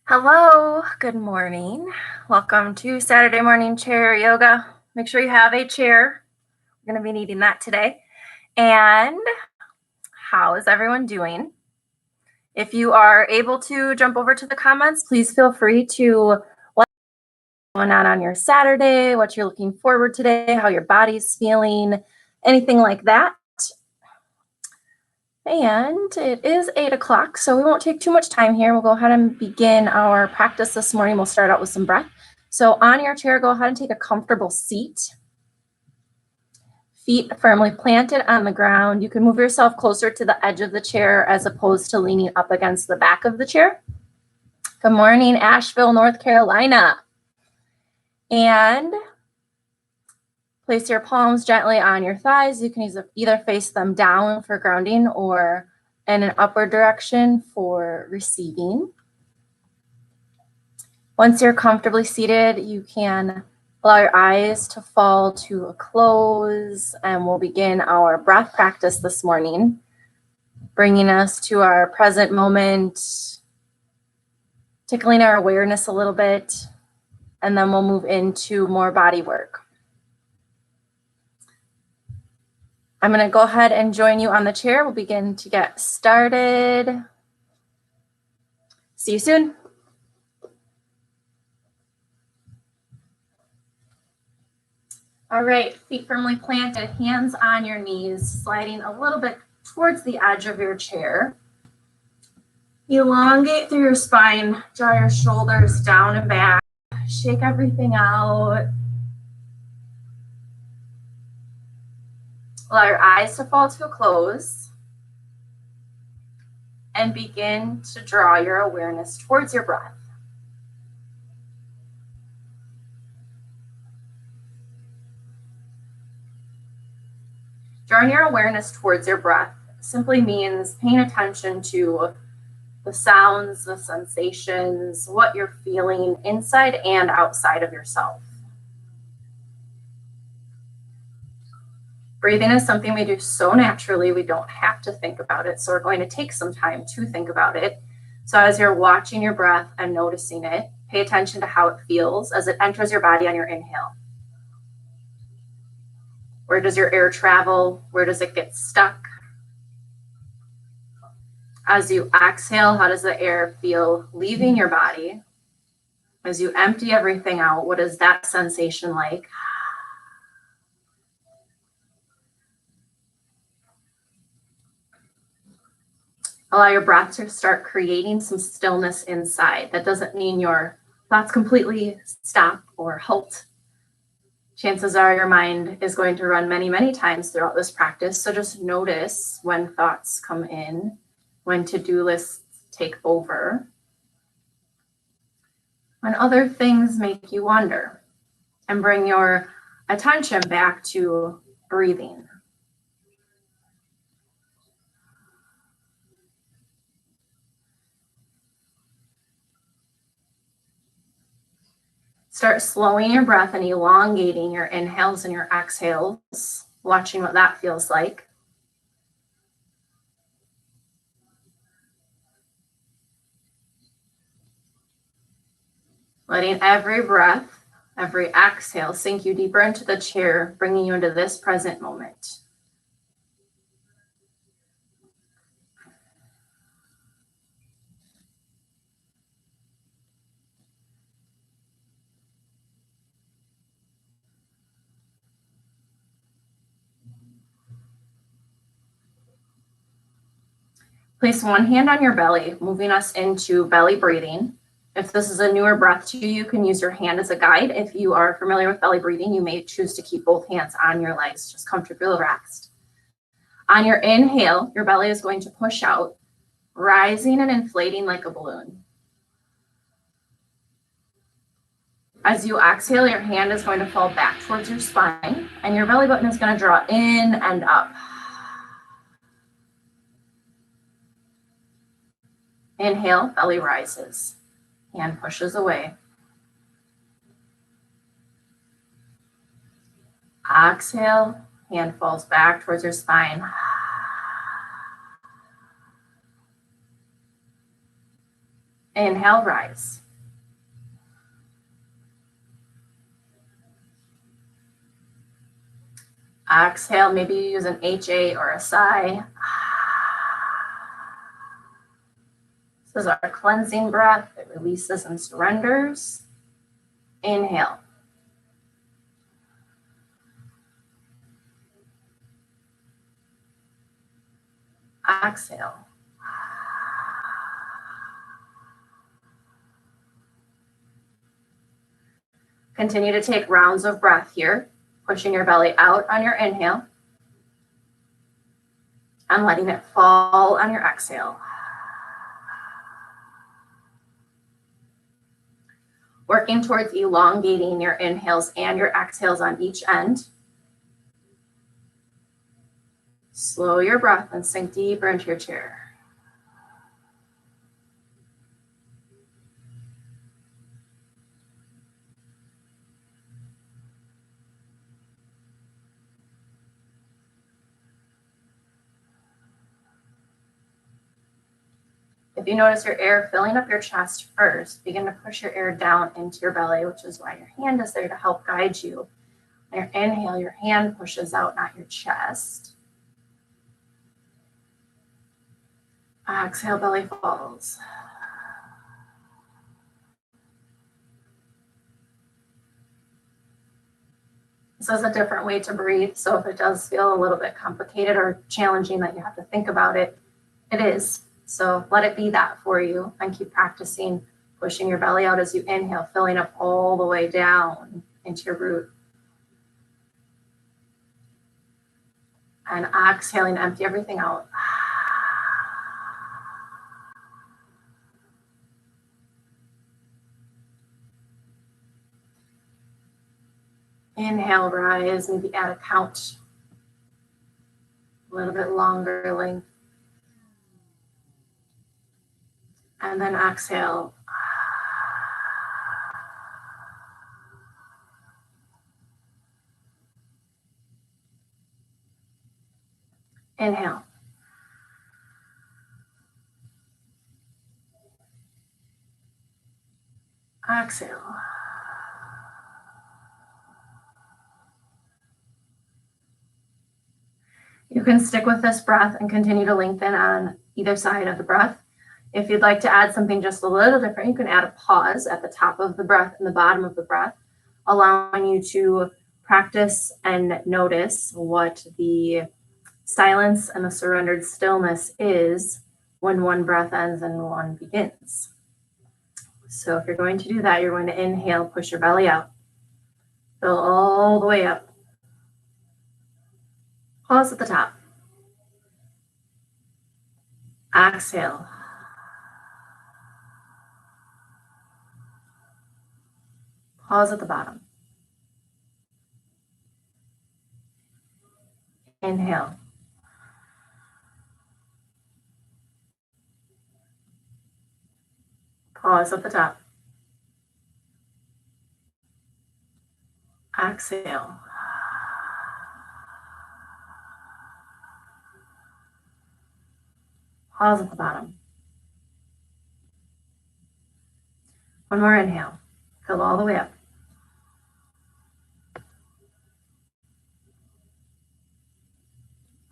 Hello, good morning. Welcome to Saturday morning chair yoga. Make sure you have a chair. We're going to be needing that today. And how is everyone doing? If you are able to jump over to the comments, please feel free to let what's going on your Saturday, what you're looking forward to today, how your body's feeling, anything like that. And it is 8 o'clock, so we won't take too much time here. We'll go ahead and begin our practice this morning. We'll start out with some breath. So on your chair, go ahead and take a comfortable seat. Feet firmly planted on the ground. You can move yourself closer to the edge of the chair as opposed to leaning up against the back of the chair. Good morning, Asheville, North Carolina. And place your palms gently on your thighs. You can either face them down for grounding or in an upward direction for receiving. Once you're comfortably seated, you can allow your eyes to fall to a close, and we'll begin our breath practice this morning, bringing us to our present moment, tickling our awareness a little bit, and then we'll move into more body work. I'm going to go ahead and join you on the chair. We'll begin to get started. See you soon. All right, feet firmly planted, hands on your knees, sliding a little bit towards the edge of your chair. Elongate through your spine, draw your shoulders down and back, shake everything out. Allow your eyes to fall to a close and begin to draw your awareness towards your breath. Drawing your awareness towards your breath simply means paying attention to the sounds, the sensations, what you're feeling inside and outside of yourself. Breathing is something we do so naturally, we don't have to think about it. So we're going to take some time to think about it. So as you're watching your breath and noticing it, pay attention to how it feels as it enters your body on your inhale. Where does your air travel? Where does it get stuck? As you exhale, how does the air feel leaving your body? As you empty everything out, what is that sensation like? Allow your breath to start creating some stillness inside. That doesn't mean your thoughts completely stop or halt. Chances are your mind is going to run many, many times throughout this practice. So just notice when thoughts come in, when to-do lists take over, when other things make you wonder, and bring your attention back to breathing. Start slowing your breath and elongating your inhales and your exhales, watching what that feels like. Letting every breath, every exhale sink you deeper into the chair, bringing you into this present moment. Place one hand on your belly, moving us into belly breathing. If this is a newer breath to you, you can use your hand as a guide. If you are familiar with belly breathing, you may choose to keep both hands on your legs, just comfortably relaxed. On your inhale, your belly is going to push out, rising and inflating like a balloon. As you exhale, your hand is going to fall back towards your spine, and your belly button is going to draw in and up. Inhale, belly rises. Hand pushes away. Exhale, hand falls back towards your spine. Inhale, rise. Exhale, maybe you use an HA or a sigh. This is our cleansing breath. It releases and surrenders. Inhale. Exhale. Continue to take rounds of breath here, pushing your belly out on your inhale and letting it fall on your exhale. Working towards elongating your inhales and your exhales on each end. Slow your breath and sink deeper into your chair. If you notice your air filling up your chest first, begin to push your air down into your belly, which is why your hand is there to help guide you. On your inhale, your hand pushes out, not your chest. Exhale, belly falls. This is a different way to breathe, so if it does feel a little bit complicated or challenging that you have to think about it, it is. So let it be that for you and keep practicing pushing your belly out as you inhale, filling up all the way down into your root. And exhaling, empty everything out. Inhale, rise, maybe add a count. A little bit longer length. And then exhale. Inhale. Exhale. You can stick with this breath and continue to lengthen on either side of the breath. If you'd like to add something just a little different, you can add a pause at the top of the breath and the bottom of the breath, allowing you to practice and notice what the silence and the surrendered stillness is when one breath ends and one begins. So if you're going to do that, you're going to inhale, push your belly out, fill all the way up. Pause at the top. Exhale. Pause at the bottom. Inhale. Pause at the top. Exhale. Pause at the bottom. One more inhale. Fill all the way up.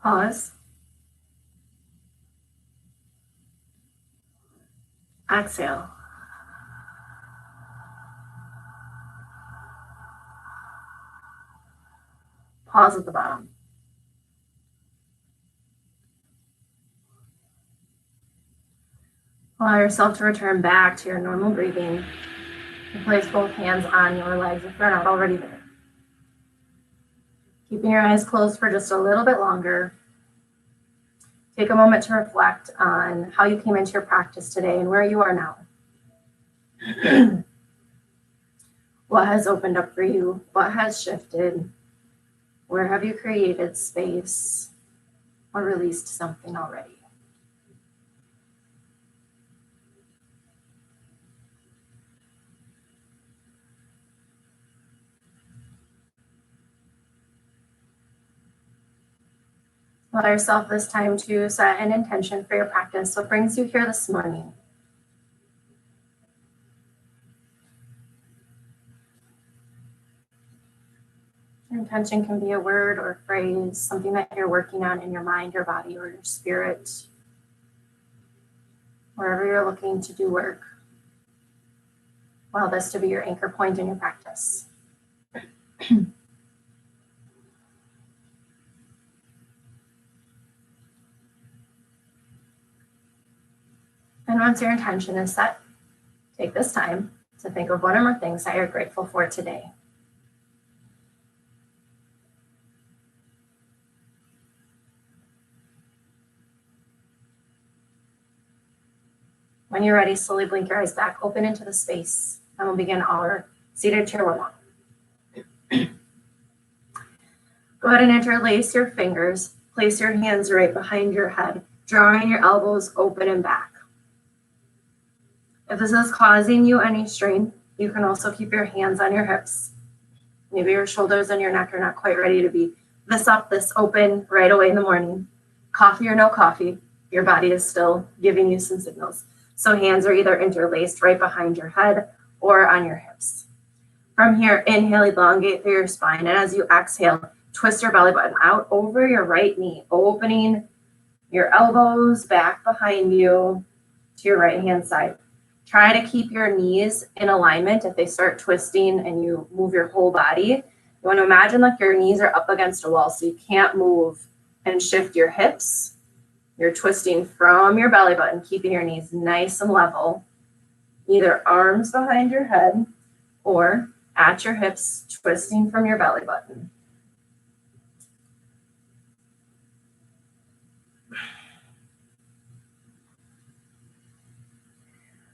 Pause. Exhale. Pause at the bottom. Allow yourself to return back to your normal breathing and place both hands on your legs if they're not already there. Keeping your eyes closed for just a little bit longer. Take a moment to reflect on how you came into your practice today and where you are now. What has opened up for you? What has shifted? Where have you created space or released something already? Allow yourself this time to set an intention for your practice. What brings you here this morning? Intention can be a word or a phrase, something that you're working on in your mind, your body, or your spirit, wherever you're looking to do work. Allow this to be your anchor point in your practice. And once your intention is set, take this time to think of one or more things that you're grateful for today. When you're ready, slowly blink your eyes back, open into the space, and we'll begin our seated chair warm-up. Go ahead and interlace your fingers. Place your hands right behind your head, drawing your elbows open and back. If this is causing you any strain, you can also keep your hands on your hips. Maybe your shoulders and your neck are not quite ready to be this up, this open right away in the morning. Coffee or no coffee, your body is still giving you some signals. So hands are either interlaced right behind your head or on your hips. From here, inhale, elongate through your spine. And as you exhale, twist your belly button out over your right knee, opening your elbows back behind you to your right hand side. Try to keep your knees in alignment. If they start twisting and you move your whole body, you want to imagine like your knees are up against a wall so you can't move and shift your hips. You're twisting from your belly button, keeping your knees nice and level, either arms behind your head or at your hips, twisting from your belly button.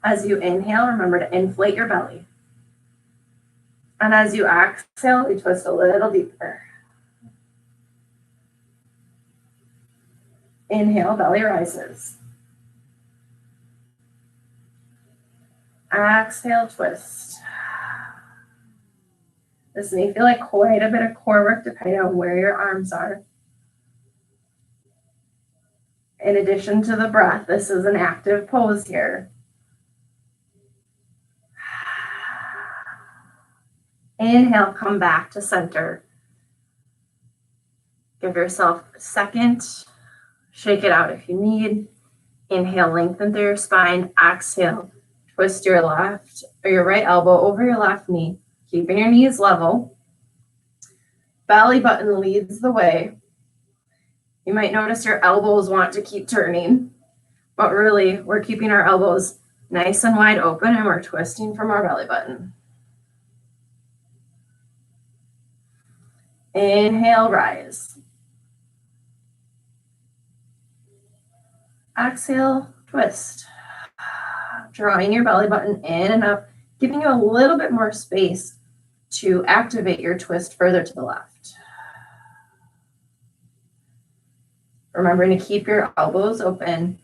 As you inhale, remember to inflate your belly. And as you exhale, you twist a little deeper. Inhale, belly rises. Exhale, twist. This may feel like quite a bit of core work depending on where your arms are. In addition to the breath, this is an active pose here. Inhale, come back to center. Give yourself a second. Shake it out if you need. Inhale, lengthen through your spine. Exhale, twist your left or your right elbow over your left knee, keeping your knees level. Belly button leads the way. You might notice your elbows want to keep turning, but really we're keeping our elbows nice and wide open and we're twisting from our belly button. Inhale, rise. Exhale, twist. Drawing your belly button in and up, giving you a little bit more space to activate your twist further to the left. Remembering to keep your elbows open.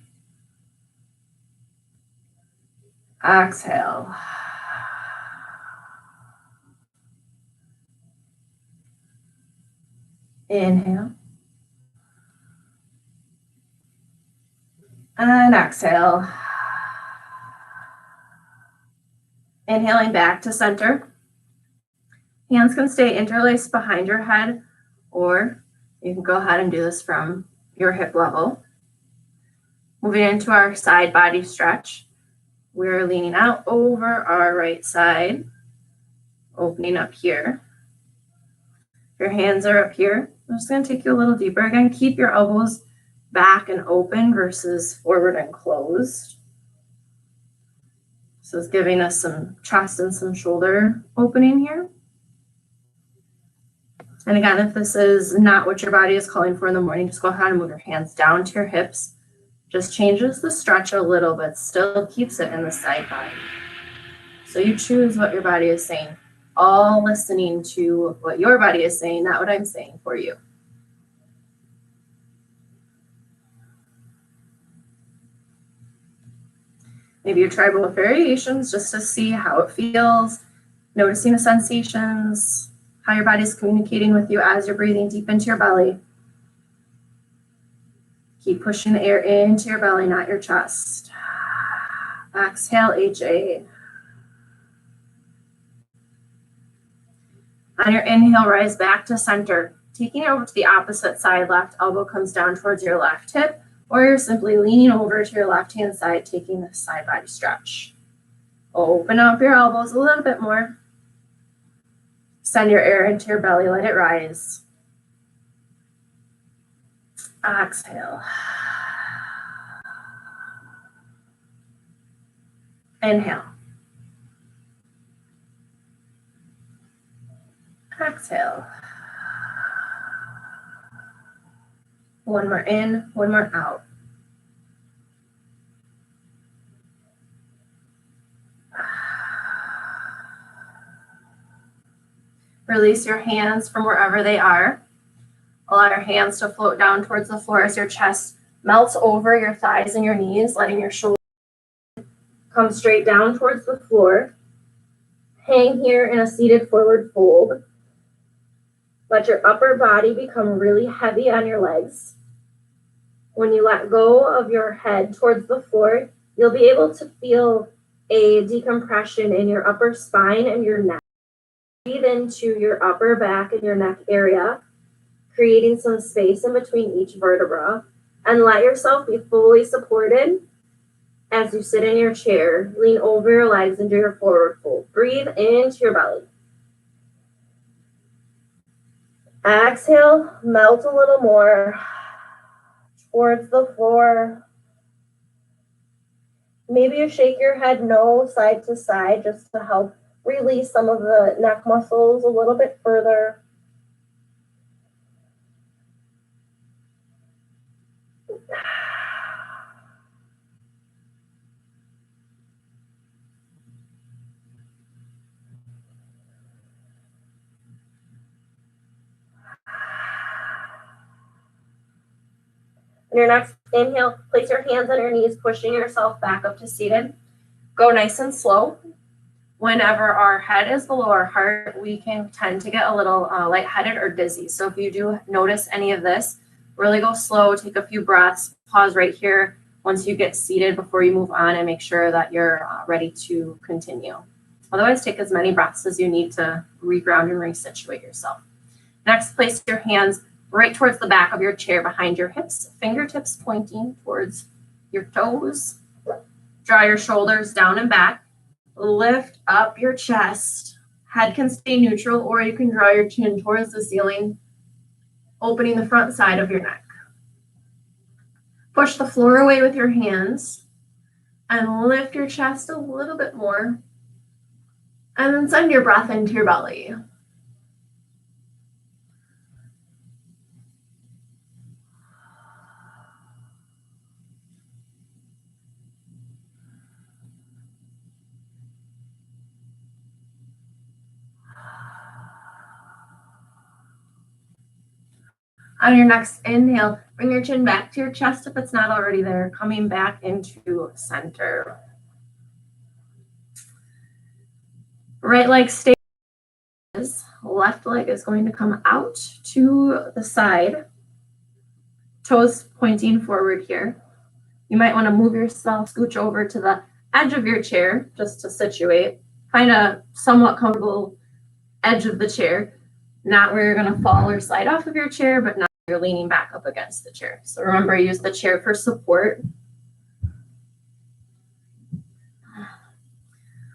Exhale. Inhale. And exhale. Inhaling back to center. Hands can stay interlaced behind your head, or you can go ahead and do this from your hip level. Moving into our side body stretch. We're leaning out over our right side, opening up here. Your hands are up here. I'm just going to take you a little deeper. Again, keep your elbows back and open versus forward and closed. So it's giving us some chest and some shoulder opening here. And again, if this is not what your body is calling for in the morning, just go ahead and move your hands down to your hips. Just changes the stretch a little bit, still keeps it in the side body. So you choose what your body is saying, all listening to what your body is saying, not what I'm saying for you. Maybe you try both variations just to see how it feels, noticing the sensations, how your body's communicating with you as you're breathing deep into your belly. Keep pushing the air into your belly, not your chest. Exhale, HA. On your inhale, rise back to center. Taking it over to the opposite side, left elbow comes down towards your left hip, or you're simply leaning over to your left-hand side, taking the side body stretch. Open up your elbows a little bit more. Send your air into your belly, let it rise. Exhale. Inhale. Exhale. One more in, one more out. Release your hands from wherever they are. Allow your hands to float down towards the floor as your chest melts over your thighs and your knees, letting your shoulders come straight down towards the floor. Hang here in a seated forward fold. Let your upper body become really heavy on your legs. When you let go of your head towards the floor, you'll be able to feel a decompression in your upper spine and your neck. Breathe into your upper back and your neck area, creating some space in between each vertebra, and let yourself be fully supported as you sit in your chair. Lean over your legs into your forward fold. Breathe into your belly. Exhale, melt a little more towards the floor. Maybe you shake your head no side to side just to help release some of the neck muscles a little bit further. On your next inhale, place your hands on your knees, pushing yourself back up to seated. Go nice and slow. Whenever our head is below our heart, we can tend to get a little lightheaded or dizzy. So if you do notice any of this, really go slow, take a few breaths, pause right here once you get seated before you move on, and make sure that you're ready to continue. Otherwise, take as many breaths as you need to reground and resituate yourself. Next, place your hands right towards the back of your chair behind your hips, fingertips pointing towards your toes. Draw your shoulders down and back. Lift up your chest. Head can stay neutral, or you can draw your chin towards the ceiling, opening the front side of your neck. Push the floor away with your hands and lift your chest a little bit more. And then send your breath into your belly. On your next inhale, bring your chin back to your chest if it's not already there, coming back into center. Right leg stays. Left leg is going to come out to the side. Toes pointing forward here. You might want to move yourself, scooch over to the edge of your chair just to situate. Find a somewhat comfortable edge of the chair. Not where you're going to fall or slide off of your chair, but not where you're leaning back up against the chair. So remember, use the chair for support.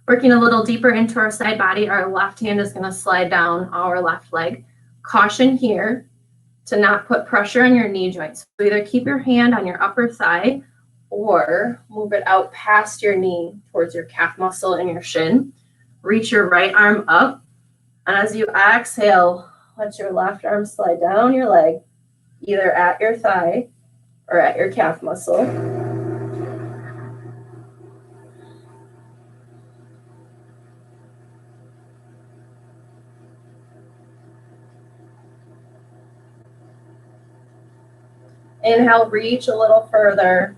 Working a little deeper into our side body, our left hand is going to slide down our left leg. Caution here to not put pressure on your knee joints. So either keep your hand on your upper thigh or move it out past your knee towards your calf muscle and your shin. Reach your right arm up. And as you exhale, let your left arm slide down your leg, either at your thigh or at your calf muscle. Inhale, reach a little further.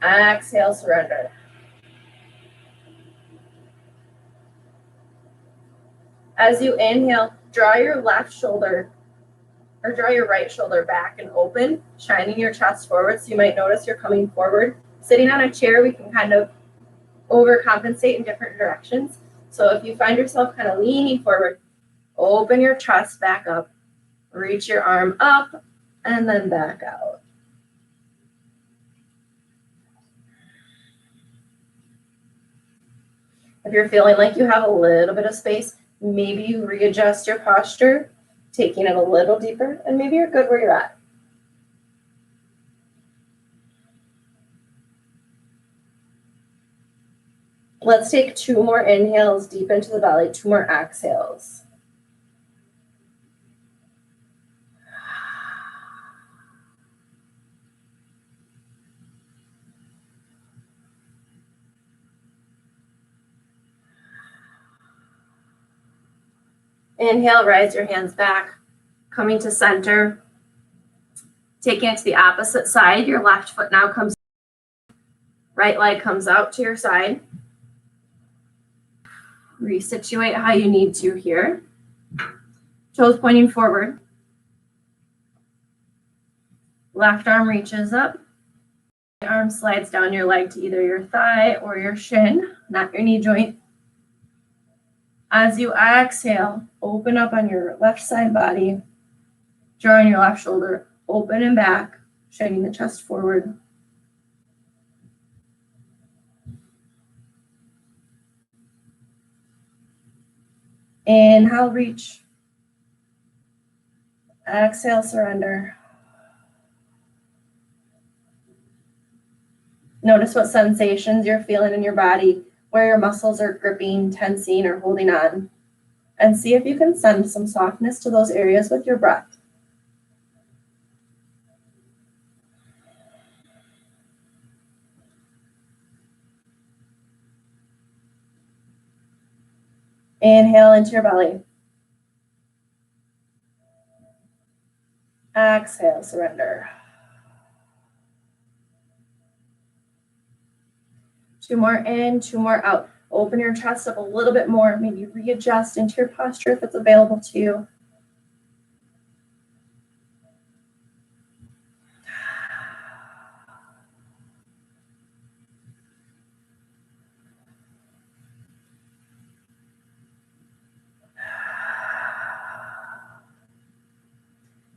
Exhale, surrender. As you inhale, draw your left shoulder or draw your right shoulder back and open, shining your chest forward. So you might notice you're coming forward. Sitting on a chair, we can kind of overcompensate in different directions. So if you find yourself kind of leaning forward, open your chest back up, reach your arm up, and then back out. If you're feeling like you have a little bit of space, maybe you readjust your posture, taking it a little deeper, and maybe you're good where you're at. Let's take 2 more inhales deep into the belly, 2 more exhales. Inhale, rise your hands back, coming to center. Taking it to the opposite side, your left foot now comes, right leg comes out to your side. Resituate how you need to here. Toes pointing forward. Left arm reaches up. Right arm slides down your leg to either your thigh or your shin, not your knee joint. As you exhale, open up on your left side body, drawing your left shoulder open and back, shining the chest forward. Inhale, reach. Exhale, surrender. Notice what sensations you're feeling in your body, where your muscles are gripping, tensing, or holding on. And see if you can send some softness to those areas with your breath. Inhale into your belly. Exhale, surrender. 2 more in, 2 more out. Open your chest up a little bit more. Maybe readjust into your posture if it's available to you.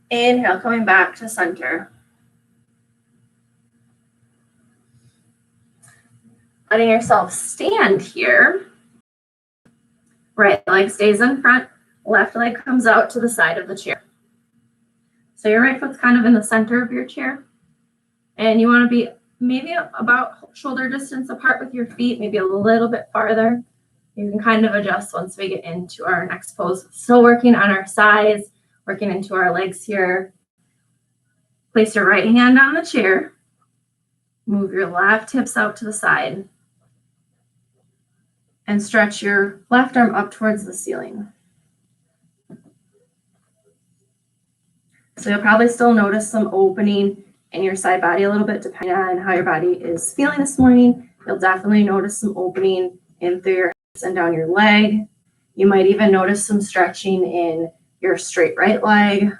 Inhale, coming back to center. Letting yourself stand here. Right leg stays in front, left leg comes out to the side of the chair. So your right foot's kind of in the center of your chair. And you want to be maybe about shoulder distance apart with your feet, maybe a little bit farther. You can kind of adjust once we get into our next pose. Still working on our sides, working into our legs here. Place your right hand on the chair. Move your left hips out to the side. And stretch your left arm up towards the ceiling. So you'll probably still notice some opening in your side body a little bit, depending on how your body is feeling this morning. You'll definitely notice some opening in through your hips and down your leg. You might even notice some stretching in your straight right leg.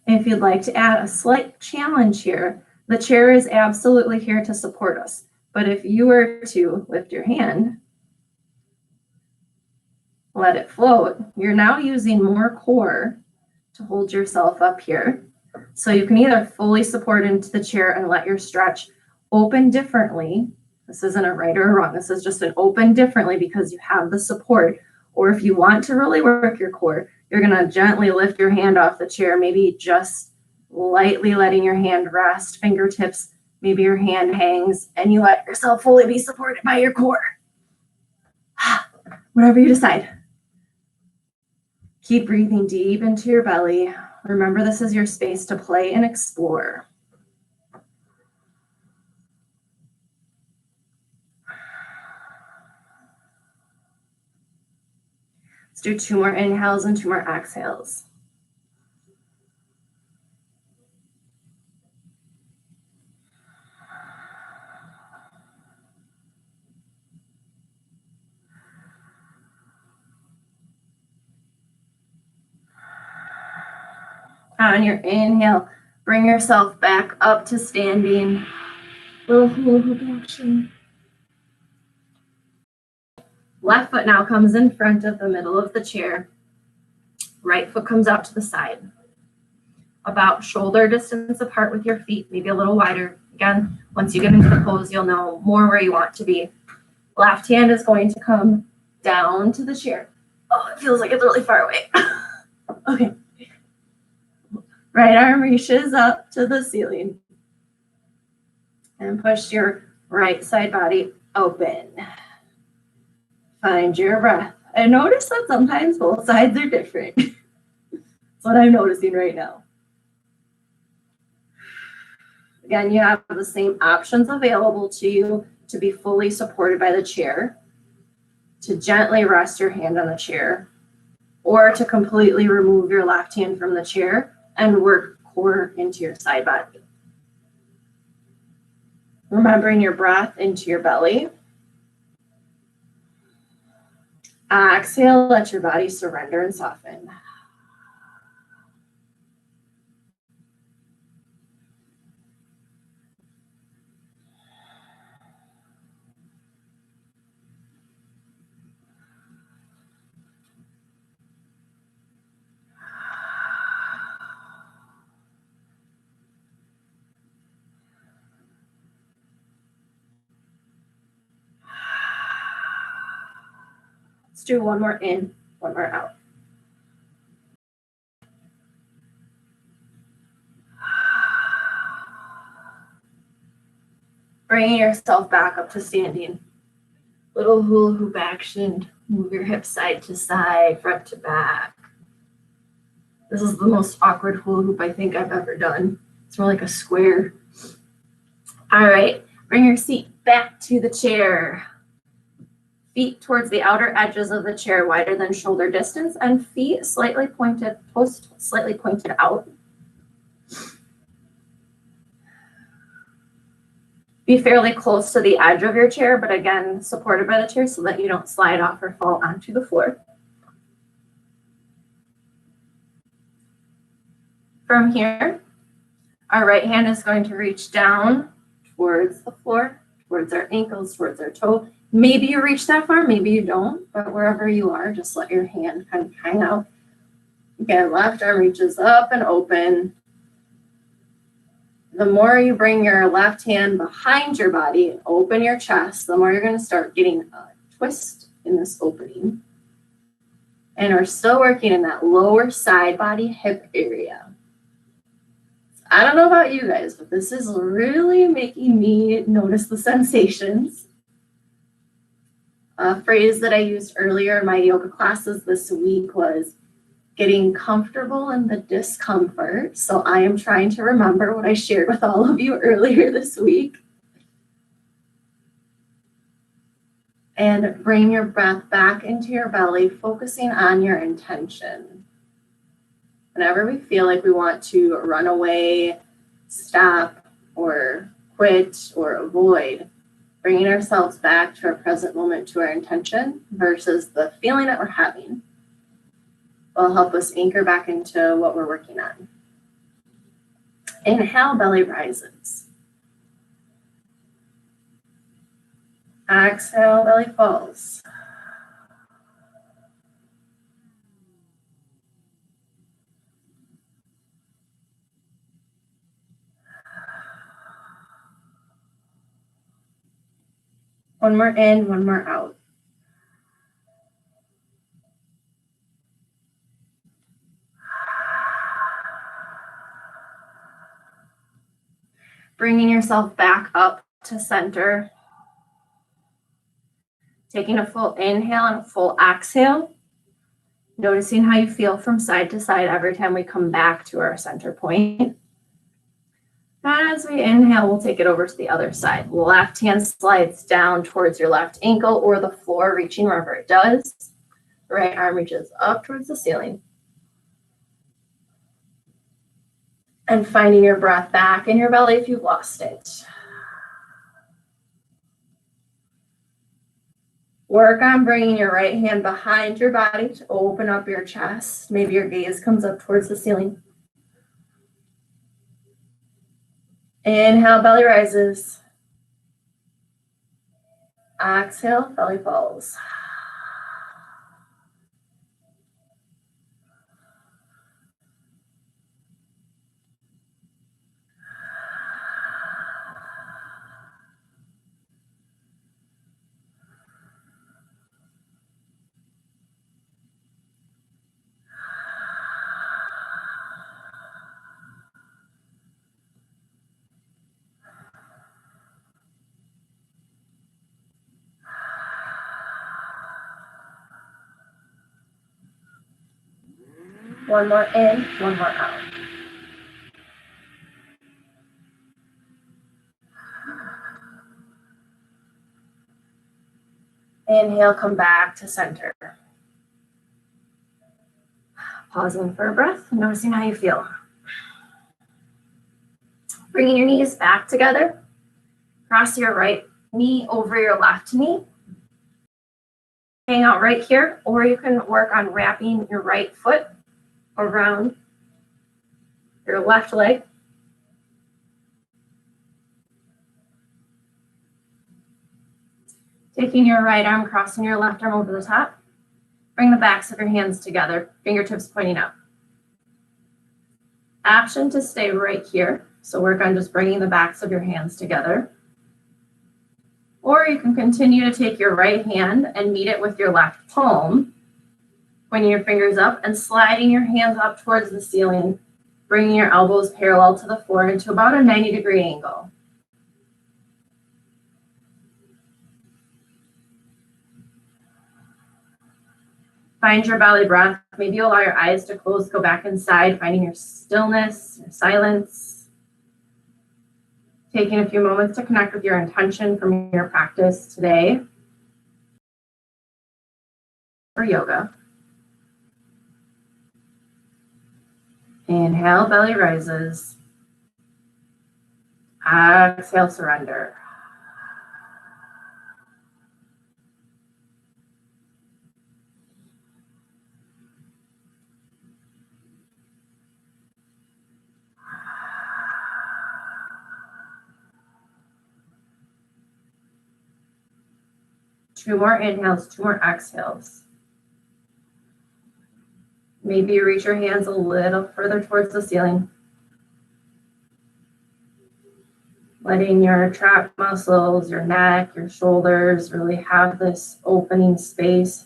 And if you'd like to add a slight challenge here, the chair is absolutely here to support us. But if you were to lift your hand, let it float, you're now using more core to hold yourself up here. So you can either fully support into the chair and let your stretch open differently. This isn't a right or a wrong. This is just an open differently because you have the support. Or if you want to really work your core, you're going to gently lift your hand off the chair, maybe just lightly letting your hand rest, fingertips, maybe your hand hangs, and you let yourself fully be supported by your core. Whatever you decide. Keep breathing deep into your belly. Remember, this is your space to play and explore. Let's do 2 more inhales and 2 more exhales. On your inhale, bring yourself back up to standing. Little hula hoop action. Left foot now comes in front of the middle of the chair. Right foot comes out to the side. About shoulder distance apart with your feet, maybe a little wider. Again, once you get into the pose, you'll know more where you want to be. Left hand is going to come down to the chair. Oh, it feels like it's really far away. Okay. Right arm reaches up to the ceiling. And push your right side body open. Find your breath. And notice that sometimes both sides are different. That's what I'm noticing right now. Again, you have the same options available to you to be fully supported by the chair, to gently rest your hand on the chair, or to completely remove your left hand from the chair and work core into your side body. Remembering your breath into your belly. Exhale, let your body surrender and soften. Let's do one more in, one more out. Bringing yourself back up to standing. Little hula hoop action. Move your hips side to side, front to back. This is the most awkward hula hoop I think I've ever done. It's more like a square. All right, bring your seat back to the chair. Feet towards the outer edges of the chair, wider than shoulder distance, and feet slightly pointed, toes slightly pointed out. Be fairly close to the edge of your chair, but again, supported by the chair so that you don't slide off or fall onto the floor. From here, our right hand is going to reach down towards the floor, towards our ankles, towards our toe. Maybe you reach that far, maybe you don't, but wherever you are, just let your hand kind of hang out. Again, left arm reaches up and open. The more you bring your left hand behind your body, open your chest, the more you're going to start getting a twist in this opening. And we're still working in that lower side body hip area. I don't know about you guys, but this is really making me notice the sensations. A phrase that I used earlier in my yoga classes this week was getting comfortable in the discomfort. So I am trying to remember what I shared with all of you earlier this week. And bring your breath back into your belly, focusing on your intention. Whenever we feel like we want to run away, stop, or quit, or avoid, bringing ourselves back to our present moment, to our intention versus the feeling that we're having will help us anchor back into what we're working on. Inhale, belly rises. Exhale, belly falls. One more in, one more out. Bringing yourself back up to center. Taking a full inhale and a full exhale. Noticing how you feel from side to side every time we come back to our center point. And as we inhale, we'll take it over to the other side. Left hand slides down towards your left ankle or the floor, reaching wherever it does. Right arm reaches up towards the ceiling. And finding your breath back in your belly if you've lost it. Work on bringing your right hand behind your body to open up your chest. Maybe your gaze comes up towards the ceiling. Inhale, belly rises. Exhale, belly falls. One more in, one more out. Inhale, come back to center. Pausing for a breath, noticing how you feel. Bringing your knees back together. Cross your right knee over your left knee. Hang out right here, or you can work on wrapping your right foot around your left leg. Taking your right arm, crossing your left arm over the top. Bring the backs of your hands together, fingertips pointing out. Option to stay right here. So work on just bringing the backs of your hands together. Or you can continue to take your right hand and meet it with your left palm, pointing your fingers up and sliding your hands up towards the ceiling, bringing your elbows parallel to the floor into about a 90-degree angle. Find your belly breath. Maybe allow your eyes to close, go back inside, finding your stillness, your silence. Taking a few moments to connect with your intention from your practice today for yoga. Inhale, belly rises. Exhale, surrender. Two more inhales, two more exhales. Maybe you reach your hands a little further towards the ceiling. Letting your trap muscles, your neck, your shoulders really have this opening space.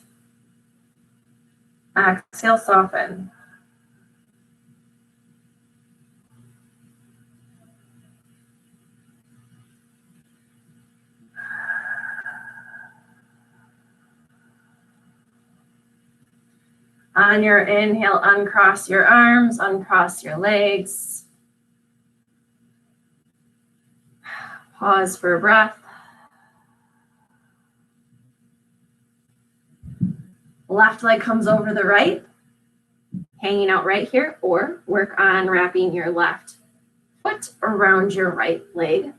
Exhale, soften. On your inhale, uncross your arms, uncross your legs. Pause for a breath. Left leg comes over the right, hanging out right here, or work on wrapping your left foot around your right leg.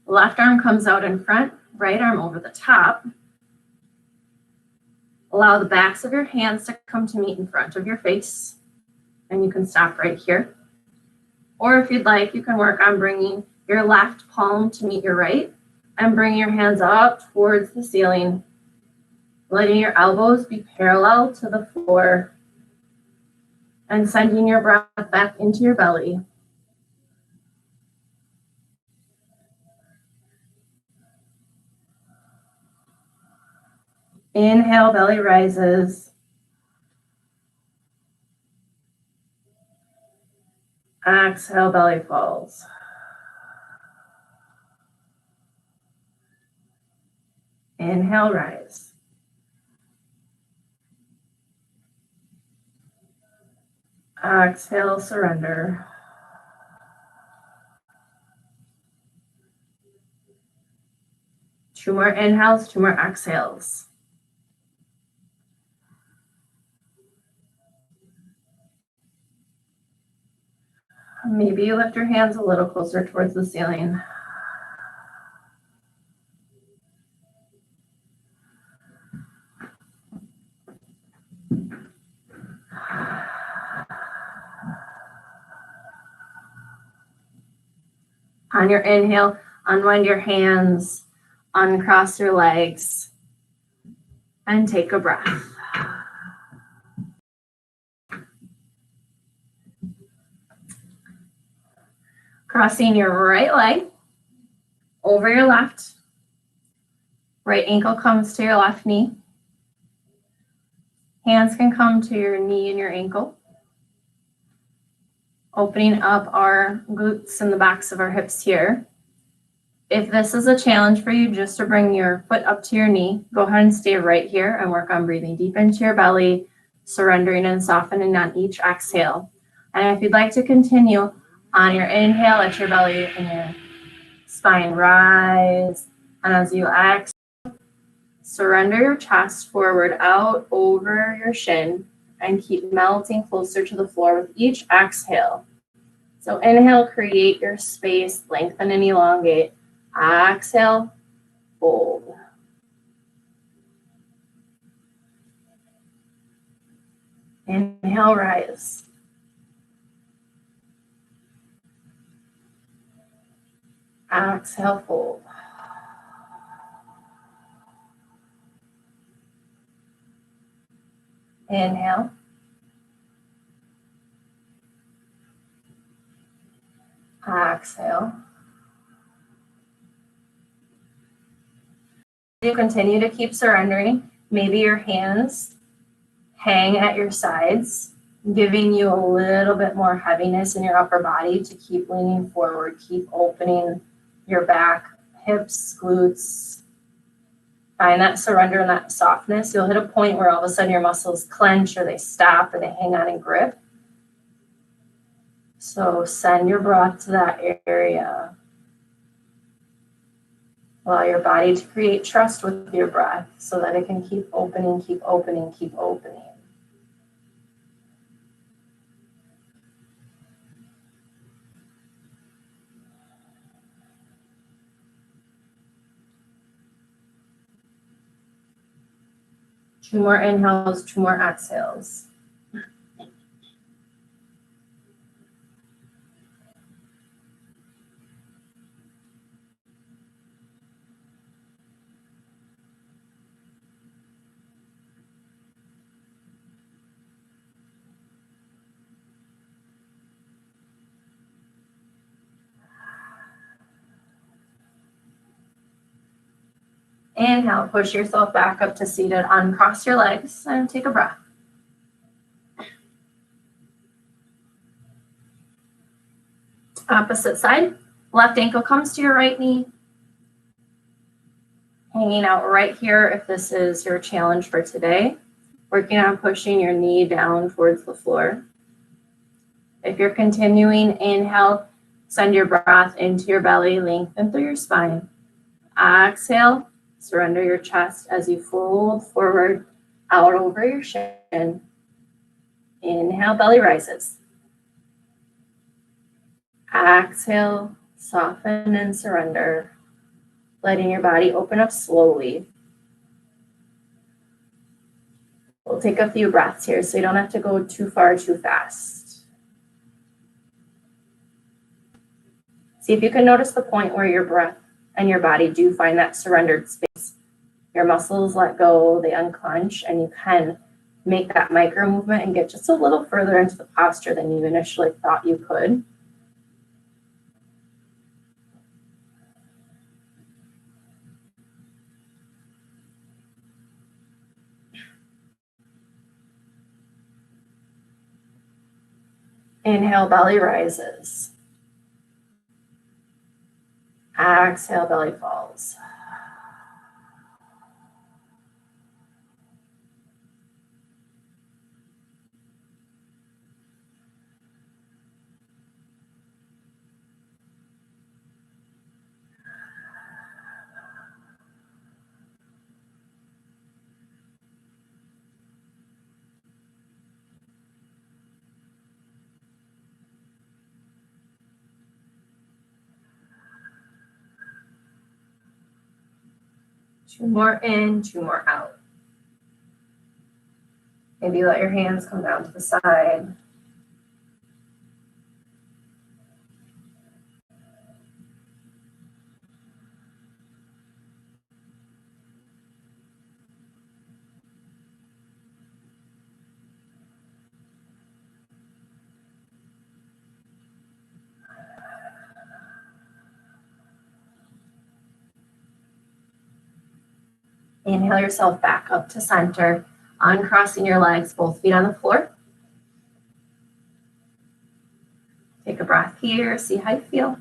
Left arm comes out in front, right arm over the top. Allow the backs of your hands to come to meet in front of your face, and you can stop right here. Or if you'd like, you can work on bringing your left palm to meet your right and bring your hands up towards the ceiling, letting your elbows be parallel to the floor and sending your breath back into your belly. Inhale, belly rises. Exhale, belly falls. Inhale, rise. Exhale, surrender. Two more inhales, two more exhales. Maybe you lift your hands a little closer towards the ceiling. On your inhale, unwind your hands, Uncross your legs and take a breath. Crossing your right leg over your left. Right ankle comes to your left knee. Hands can come to your knee and your ankle. Opening up our glutes and the backs of our hips here. If this is a challenge for you, just to bring your foot up to your knee, go ahead and stay right here and work on breathing deep into your belly, surrendering and softening on each exhale. And if you'd like to continue on your inhale, let your belly and your spine rise. And as you exhale, surrender your chest forward out over your shin and keep melting closer to the floor with each exhale. So inhale, create your space, lengthen and elongate. Exhale, fold. Inhale, rise. Exhale, fold. Inhale. Exhale. You continue to keep surrendering. Maybe your hands hang at your sides, giving you a little bit more heaviness in your upper body to keep leaning forward, keep opening your back, hips, glutes. Find that surrender and that softness. You'll hit a point where all of a sudden your muscles clench or they stop or they hang on and grip. So send your breath to that area. Allow your body to create trust with your breath so that it can keep opening, keep opening, keep opening. Two more inhales, two more exhales. Inhale, push yourself back up to seated. Uncross your legs and take a breath. Opposite side. Left ankle comes to your right knee. Hanging out right here if this is your challenge for today. Working on pushing your knee down towards the floor. If you're continuing, inhale, send your breath into your belly, lengthen through your spine. Exhale, surrender your chest as you fold forward out over your shin. Inhale, belly rises. Exhale, soften and surrender, letting your body open up slowly. We'll take a few breaths here so you don't have to go too far too fast. See if you can notice the point where your breath and your body do find that surrendered space. Your muscles let go, they unclench, and you can make that micro movement and get just a little further into the posture than you initially thought you could. Inhale, belly rises. Exhale, belly falls. Two more in, two more out. Maybe let your hands come down to the side. Inhale yourself back up to center, uncrossing your legs, both feet on the floor. Take a breath here, see how you feel.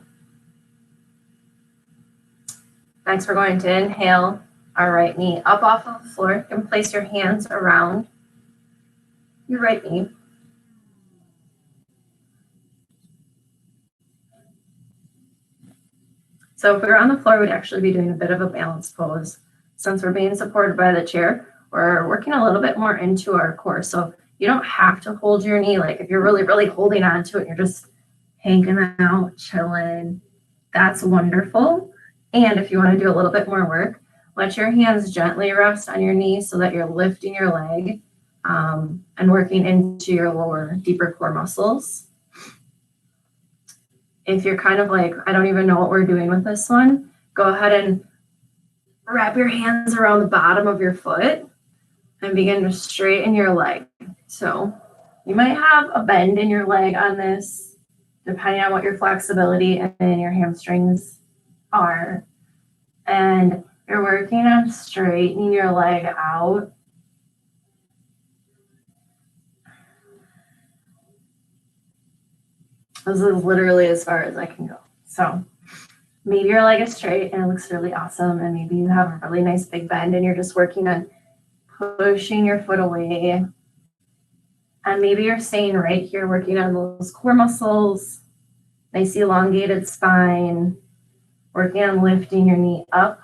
Next, we're going to inhale our right knee up off of the floor. You can place your hands around your right knee. So if we were on the floor, we'd actually be doing a bit of a balance pose. Since we're being supported by the chair, we're working a little bit more into our core. So you don't have to hold your knee. Like if you're really, really holding on to it, you're just hanging out, chilling. That's wonderful. And if you want to do a little bit more work, let your hands gently rest on your knee so that you're lifting your leg and working into your lower, deeper core muscles. If you're kind of like, I don't even know what we're doing with this one, go ahead and wrap your hands around the bottom of your foot and begin to straighten your leg. So you might have a bend in your leg on this, depending on what your flexibility and your hamstrings are. And you're working on straightening your leg out. This is literally as far as I can go. So maybe your leg is straight and it looks really awesome. And maybe you have a really nice big bend and you're just working on pushing your foot away. And maybe you're staying right here, working on those core muscles, nice elongated spine, working on lifting your knee up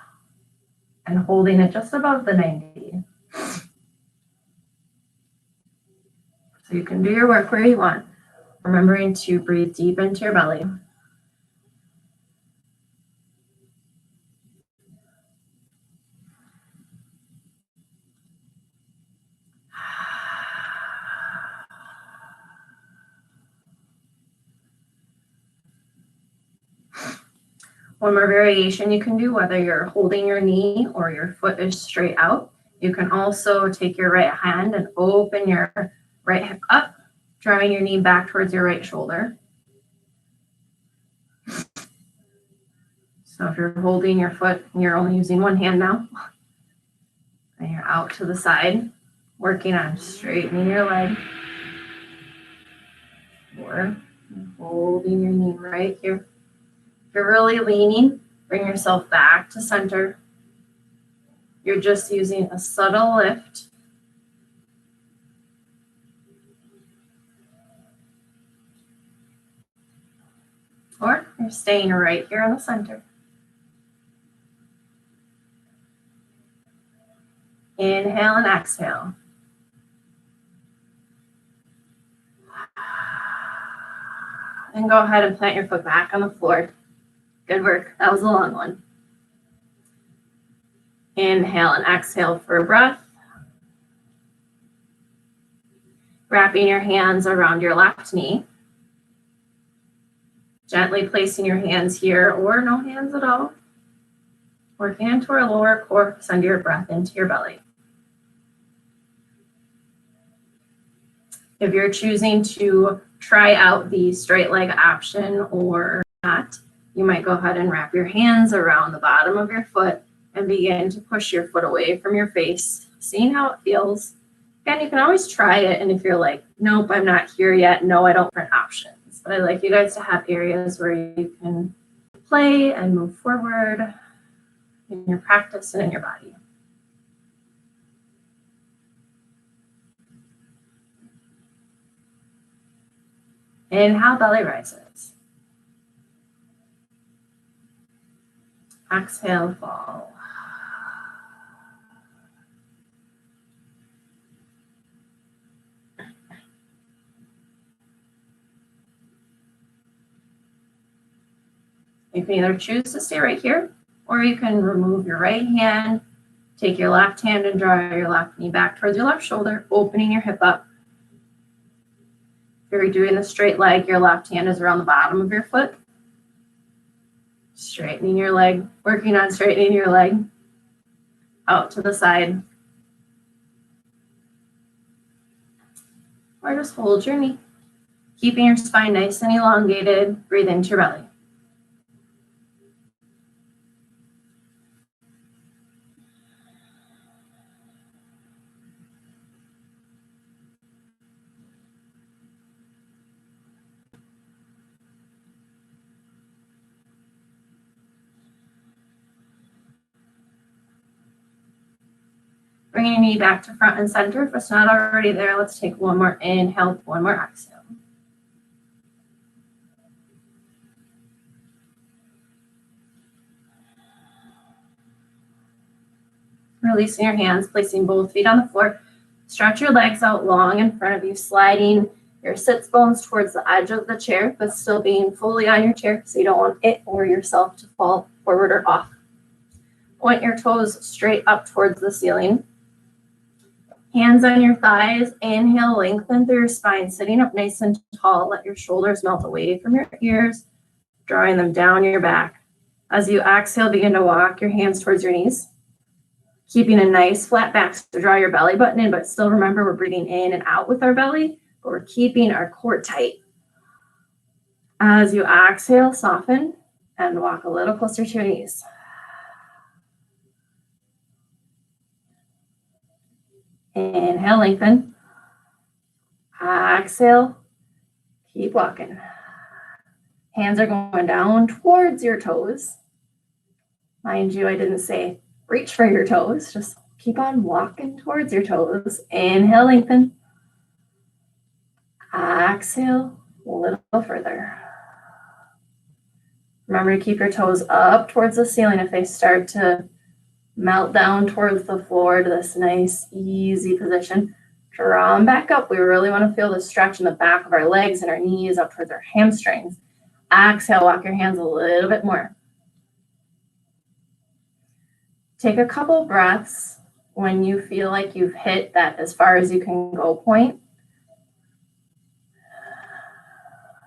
and holding it just above the 90. So you can do your work where you want, remembering to breathe deep into your belly. One more variation you can do, whether you're holding your knee or your foot is straight out. You can also take your right hand and open your right hip up, drawing your knee back towards your right shoulder. So if you're holding your foot and you're only using one hand now, and you're out to the side, working on straightening your leg, or holding your knee right here. If you're really leaning, bring yourself back to center. You're just using a subtle lift. Or you're staying right here in the center. Inhale and exhale. And go ahead and plant your foot back on the floor. Good work. That was a long one. Inhale and exhale for a breath. Wrapping your hands around your left knee. Gently placing your hands here or no hands at all. Working into our lower core, send your breath into your belly. If you're choosing to try out the straight leg option or not, you might go ahead and wrap your hands around the bottom of your foot and begin to push your foot away from your face, seeing how it feels. Again, you can always try it, and if you're like, nope, I'm not here yet, no, I don't print options. But I'd like you guys to have areas where you can play and move forward in your practice and in your body. Inhale, belly rises. Exhale, fall. You can either choose to stay right here, or you can remove your right hand, take your left hand and draw your left knee back towards your left shoulder, opening your hip up. If you're doing the straight leg, your left hand is around the bottom of your foot. Straightening your leg, working on straightening your leg out to the side. Or just hold your knee, keeping your spine nice and elongated. Breathe into your belly. Bringing your knee back to front and center. If it's not already there, let's take one more inhale, one more exhale. Releasing your hands, placing both feet on the floor. Stretch your legs out long in front of you, sliding your sits bones towards the edge of the chair, but still being fully on your chair so you don't want it or yourself to fall forward or off. Point your toes straight up towards the ceiling. Hands on your thighs. Inhale, lengthen through your spine, sitting up nice and tall. Let your shoulders melt away from your ears, drawing them down your back. As you exhale, begin to walk your hands towards your knees. Keeping a nice flat back, so draw your belly button in, but still remember we're breathing in and out with our belly, but we're keeping our core tight. As you exhale, soften and walk a little closer to your knees. Inhale, lengthen. Exhale, keep walking. Hands are going down towards your toes. Mind you, I didn't say reach for your toes, just keep on walking towards your toes. Inhale, lengthen. Exhale, a little further. Remember to keep your toes up towards the ceiling. If they start to melt down towards the floor to this nice, easy position, draw them back up. We really want to feel the stretch in the back of our legs and our knees up towards our hamstrings. Exhale, walk your hands a little bit more. Take a couple breaths when you feel like you've hit that as far as you can go point.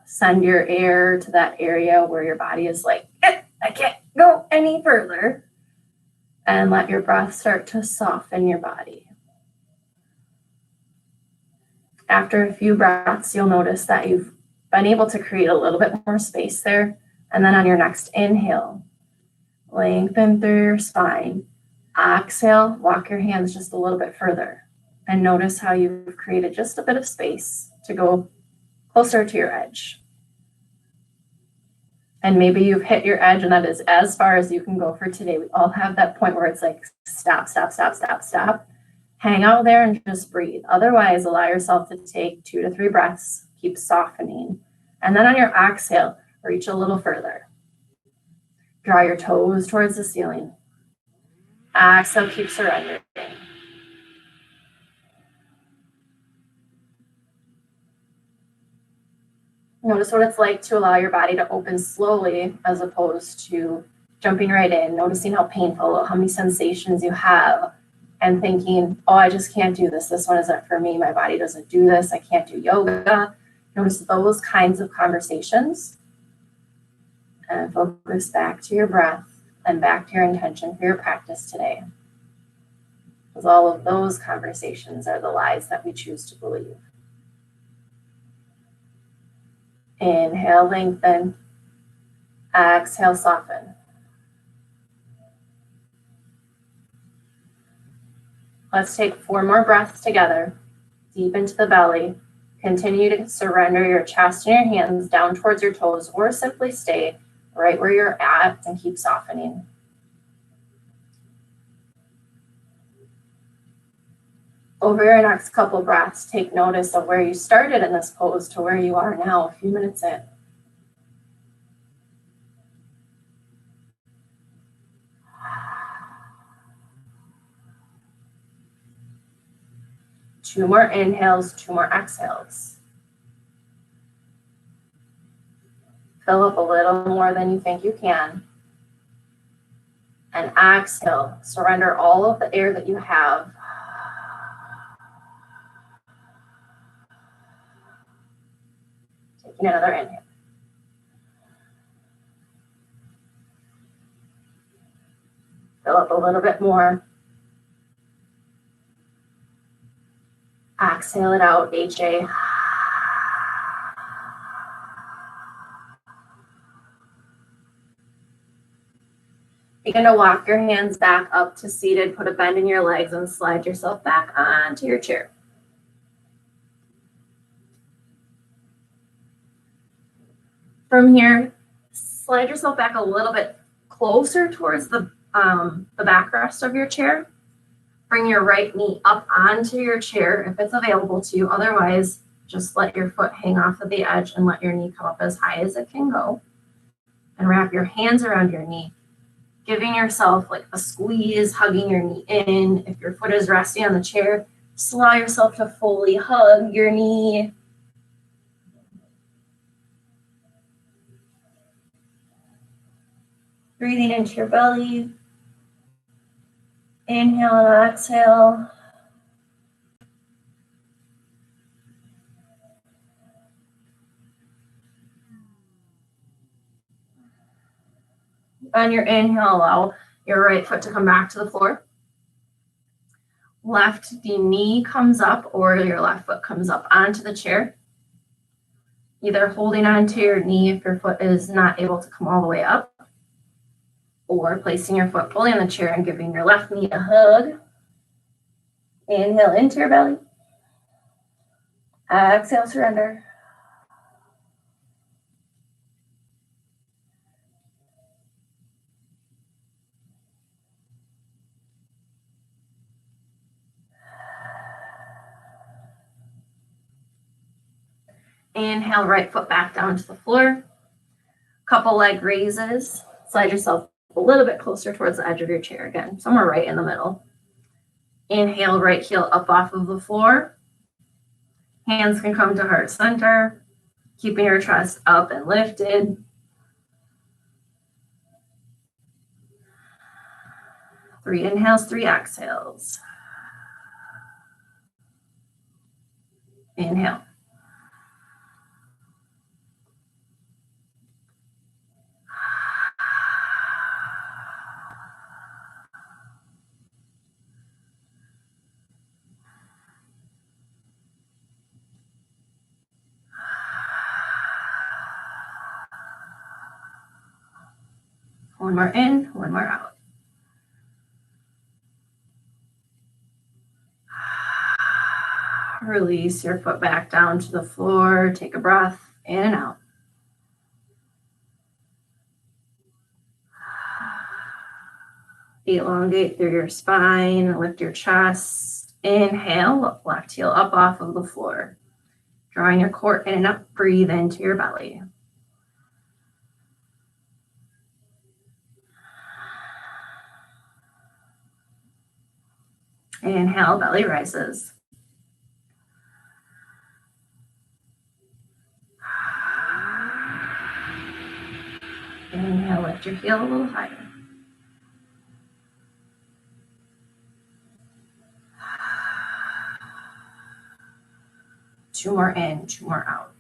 Send your air to that area where your body is like, I can't go any further. And let your breath start to soften your body. After a few breaths, you'll notice that you've been able to create a little bit more space there. And then on your next inhale, lengthen through your spine. Exhale, walk your hands just a little bit further. And notice how you've created just a bit of space to go closer to your edge. And maybe you've hit your edge and that is as far as you can go for today. We all have that point where it's like, stop, stop, stop, stop, stop. Hang out there and just breathe. Otherwise, allow yourself to take 2 to 3 breaths. Keep softening. And then on your exhale, reach a little further. Draw your toes towards the ceiling. Exhale, keep surrendering. Notice what it's like to allow your body to open slowly as opposed to jumping right in, noticing how painful, how many sensations you have, and thinking, oh, I just can't do this. This one isn't for me. My body doesn't do this. I can't do yoga. Notice those kinds of conversations and focus back to your breath and back to your intention for your practice today. Because all of those conversations are the lies that we choose to believe. Inhale, lengthen. Exhale, soften. Let's take 4 more breaths together, deep into the belly. Continue to surrender your chest and your hands down towards your toes, or simply stay right where you're at and keep softening. Over your next couple breaths, take notice of where you started in this pose to where you are now, a few minutes in. Two more inhales, 2 more exhales. Fill up a little more than you think you can. And exhale, surrender all of the air that you have. Taking another inhale. Fill up a little bit more. Exhale it out, HA. Begin to walk your hands back up to seated. Put a bend in your legs and slide yourself back onto your chair. From here, slide yourself back a little bit closer towards the backrest of your chair. Bring your right knee up onto your chair if it's available to you. Otherwise, just let your foot hang off of the edge and let your knee come up as high as it can go. And wrap your hands around your knee, giving yourself like a squeeze, hugging your knee in. If your foot is resting on the chair, just allow yourself to fully hug your knee. Breathing into your belly. Inhale and exhale. On your inhale, allow your right foot to come back to the floor. Left knee comes up or your left foot comes up onto the chair. Either holding onto your knee if your foot is not able to come all the way up, or placing your foot fully on the chair and giving your left knee a hug. Inhale into your belly. Exhale, surrender. Inhale, right foot back down to the floor. Couple leg raises. Slide yourself a little bit closer towards the edge of your chair again, somewhere right in the middle. Inhale, right heel up off of the floor. Hands can come to heart center, keeping your chest up and lifted. 3 inhales, 3 exhales. Inhale. One more in, one more out. Release your foot back down to the floor. Take a breath in and out. Elongate through your spine, lift your chest. Inhale, left heel up off of the floor. Drawing your core in and up, breathe into your belly. Inhale, belly rises. Inhale, lift your heel a little higher. Two more in, 2 more out.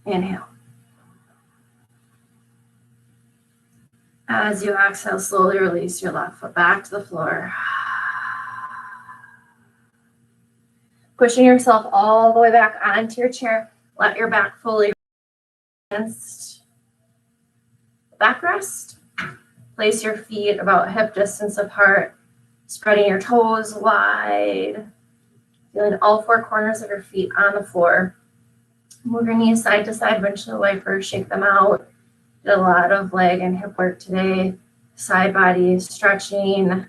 Inhale. As you exhale, slowly release your left foot back to the floor. Pushing yourself all the way back onto your chair. Let your back fully against the backrest. Place your feet about hip distance apart, spreading your toes wide. Feeling all 4 corners of your feet on the floor. Move your knees side to side, windshield wipers, shake them out. Did a lot of leg and hip work today. Side body stretching.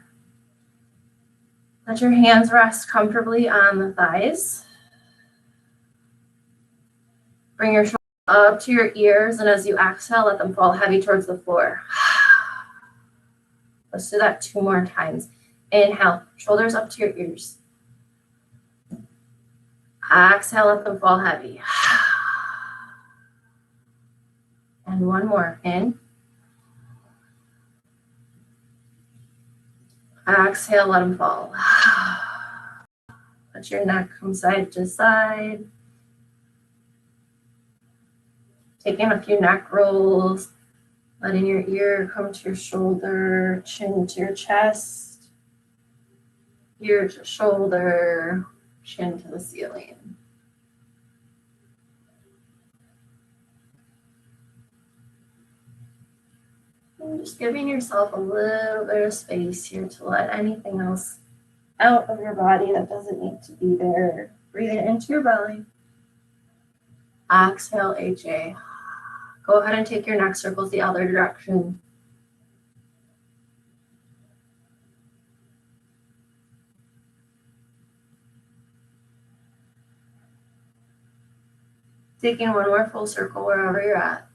Let your hands rest comfortably on the thighs. Bring your shoulders up to your ears, and as you exhale, let them fall heavy towards the floor. Let's do that 2 more times. Inhale, shoulders up to your ears. Exhale, let them fall heavy. And 1 more. In. Exhale, let them fall. Let your neck come side to side. Taking a few neck rolls. Letting your ear come to your shoulder, chin to your chest. Ear to shoulder, chin to the ceiling. And just giving yourself a little bit of space here to let anything else out of your body that doesn't need to be there. Breathing into your belly. Exhale, HA. Go ahead and take your neck circles the other direction. Taking one more full circle wherever you're at.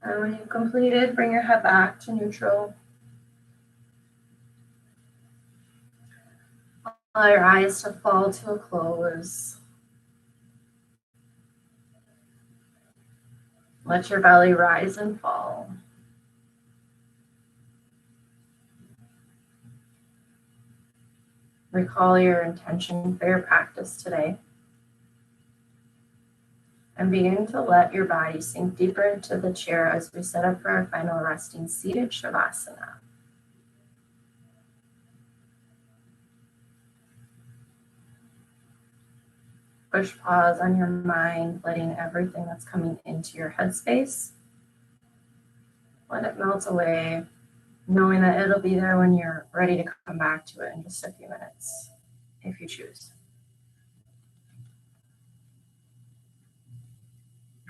And when you've completed, bring your head back to neutral. Allow your eyes to fall to a close. Let your belly rise and fall. Recall your intention for your practice today. And begin to let your body sink deeper into the chair as we set up for our final resting seated Shavasana. Push pause on your mind, letting everything that's coming into your headspace, let it melt away, knowing that it'll be there when you're ready to come back to it in just a few minutes, if you choose.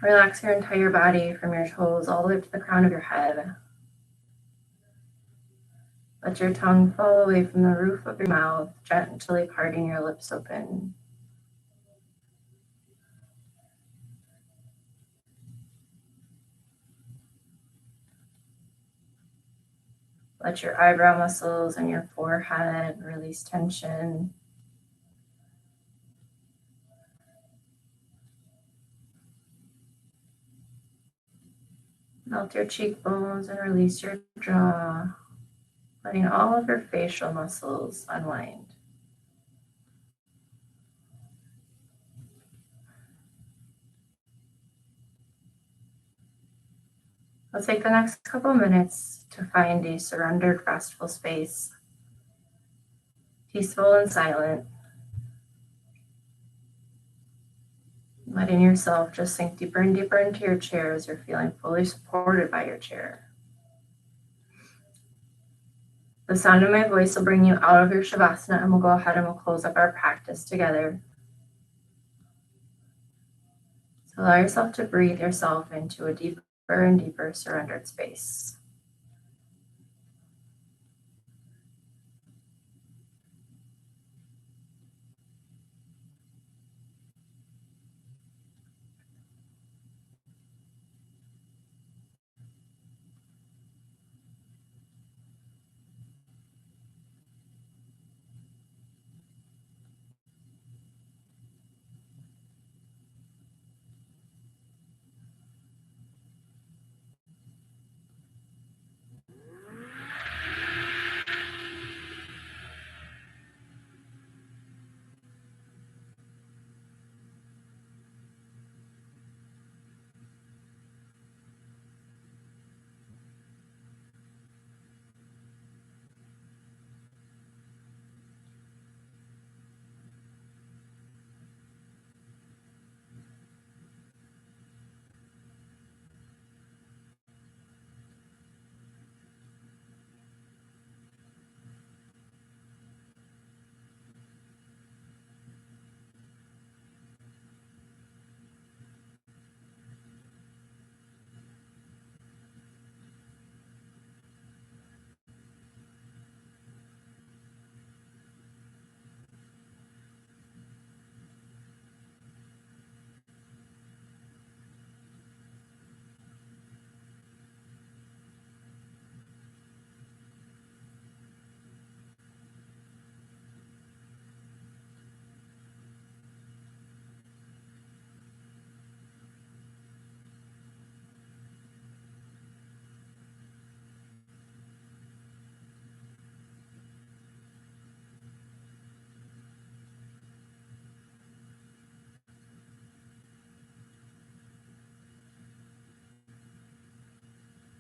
Relax your entire body from your toes all the way to the crown of your head. Let your tongue fall away from the roof of your mouth, gently parting your lips open. Let your eyebrow muscles and your forehead release tension. Melt your cheekbones and release your jaw, letting all of your facial muscles unwind. Let's take the next couple minutes to find a surrendered, restful space, peaceful and silent, letting yourself just sink deeper and deeper into your chair as you're feeling fully supported by your chair. The sound of my voice will bring you out of your Shavasana, and we'll go ahead and we'll close up our practice together. So allow yourself to breathe yourself into a deeper and deeper surrendered space.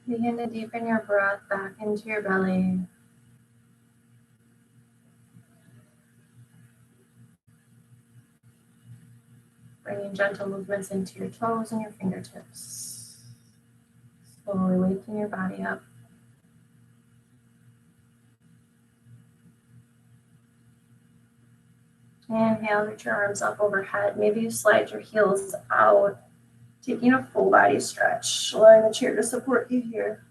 Begin to deepen your breath back into your belly. Bringing gentle movements into your toes and your fingertips. Slowly waking your body up. Inhale, reach your arms up overhead. Maybe you slide your heels out, taking a full body stretch, allowing the chair to support you here.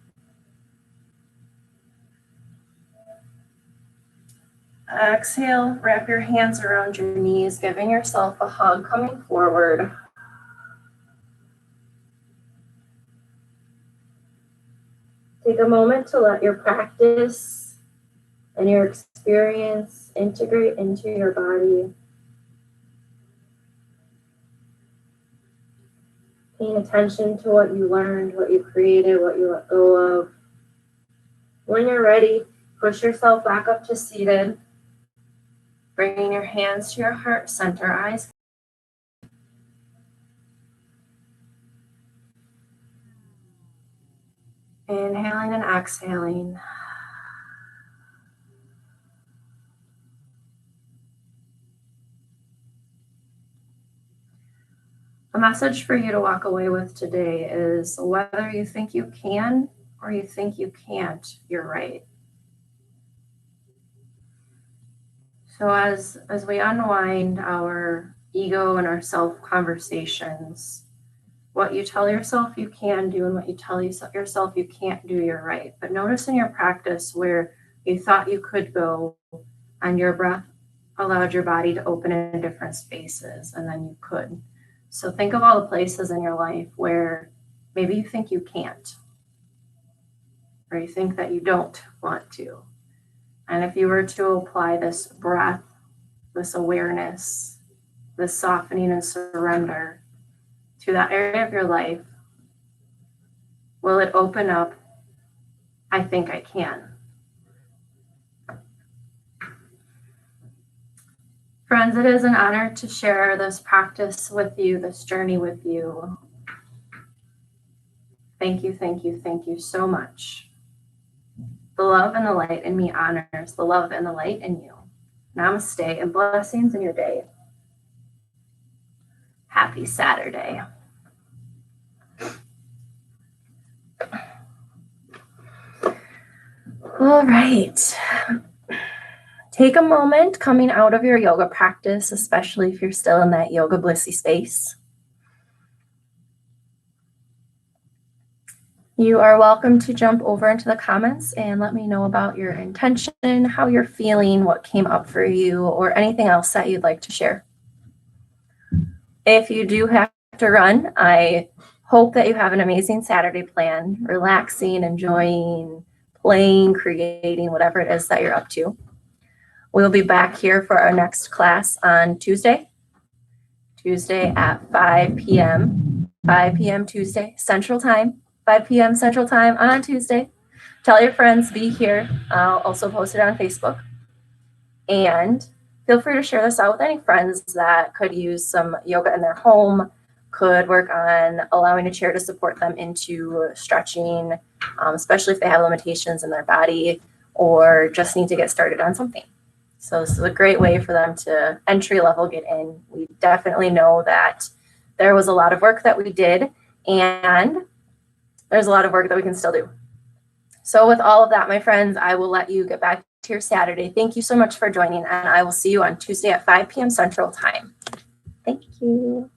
Exhale, wrap your hands around your knees, giving yourself a hug, coming forward. Take a moment to let your practice and your experience integrate into your body. Paying attention to what you learned, what you created, what you let go of. When you're ready, push yourself back up to seated. Bringing your hands to your heart center, eyes. Inhaling and exhaling. A message for you to walk away with today is whether you think you can or you think you can't, you're right. So as we unwind our ego and our self conversations, what you tell yourself you can do and what you tell yourself you can't do, you're right. But notice in your practice where you thought you could go and your breath allowed your body to open in different spaces, and then you could. So think of all the places in your life where maybe you think you can't, or you think that you don't want to. And if you were to apply this breath, this awareness, this softening and surrender to that area of your life, will it open up, I think I can? Friends, it is an honor to share this practice with you, this journey with you. Thank you, thank you, thank you so much. The love and the light in me honors the love and the light in you. Namaste and blessings in your day. Happy Saturday. All right. Take a moment coming out of your yoga practice, especially if you're still in that yoga blissy space. You are welcome to jump over into the comments and let me know about your intention, how you're feeling, what came up for you, or anything else that you'd like to share. If you do have to run, I hope that you have an amazing Saturday plan, relaxing, enjoying, playing, creating, whatever it is that you're up to. We'll be back here for our next class on Tuesday at 5 p.m. Tuesday, Central Time, 5 p.m. Central Time on Tuesday. Tell your friends, be here. I'll also post it on Facebook. And feel free to share this out with any friends that could use some yoga in their home, could work on allowing a chair to support them into stretching, especially if they have limitations in their body or just need to get started on something. So this is a great way for them to entry level get in. We definitely know that there was a lot of work that we did, and there's a lot of work that we can still do. So with all of that, my friends, I will let you get back to your Saturday. Thank you so much for joining, and I will see you on Tuesday at 5 p.m. Central Time. Thank you.